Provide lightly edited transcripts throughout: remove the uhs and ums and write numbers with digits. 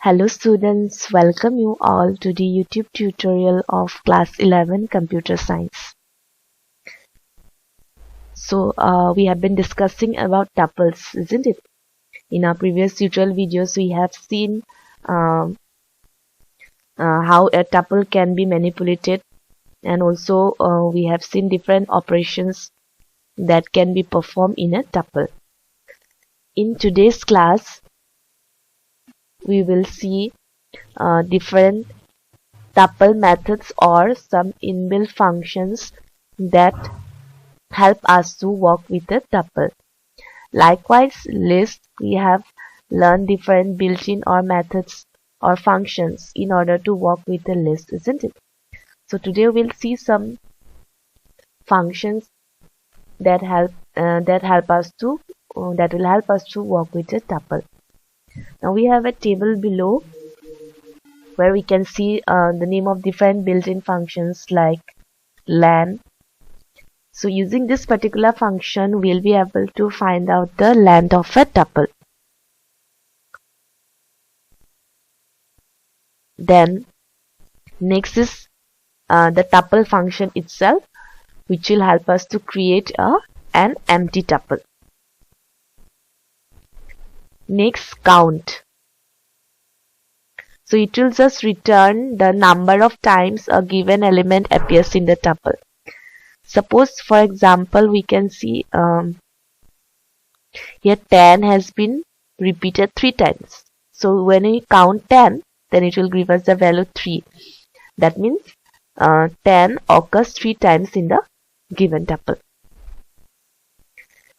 Hello students, welcome you all to the YouTube tutorial of class 11 computer science. So we have been discussing about tuples, isn't it? In our previous tutorial videos we have seen how a tuple can be manipulated, and also we have seen different operations that can be performed in a tuple. In today's class we will see different tuple methods or some inbuilt functions that help us to work with a tuple. Likewise, list, we have learned different built-in or methods or functions in order to work with a list, isn't it? So today we'll see some functions that will help us to work with a tuple. Now we have a table below where we can see the name of different built-in functions like len. So using this particular function, we'll be able to find out the length of a tuple. Then next is the tuple function itself, which will help us to create an empty tuple. Next, count. So it will just return the number of times a given element appears in the tuple. Suppose, for example, we can see here 10 has been repeated 3 times. So when we count 10, then it will give us the value 3. That means 10 occurs 3 times in the given tuple.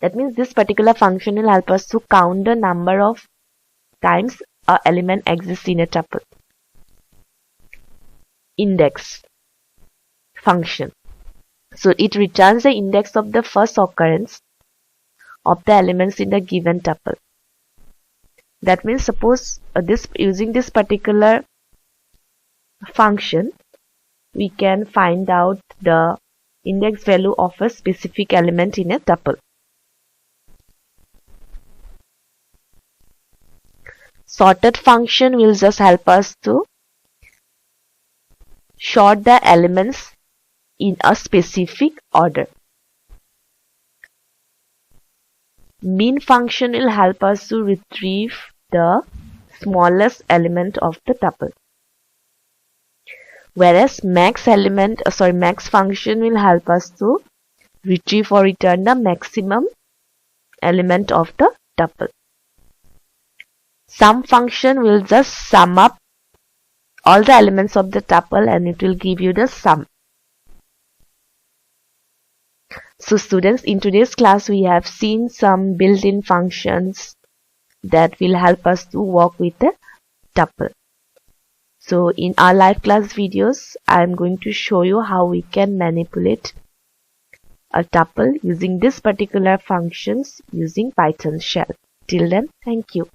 That means this particular function will help us to count the number of times an element exists in a tuple. Index function. So it returns the index of the first occurrence of the elements in the given tuple. That means suppose using this particular function, we can find out the index value of a specific element in a tuple. Sorted function will just help us to sort the elements in a specific order. Min function will help us to retrieve the smallest element of the tuple. Whereas max function will help us to retrieve or return the maximum element of the tuple. Sum function will just sum up all the elements of the tuple and it will give you the sum. So students, in today's class we have seen some built-in functions that will help us to work with the tuple. So in our live class videos, I am going to show you how we can manipulate a tuple using this particular functions using Python shell. Till then, thank you.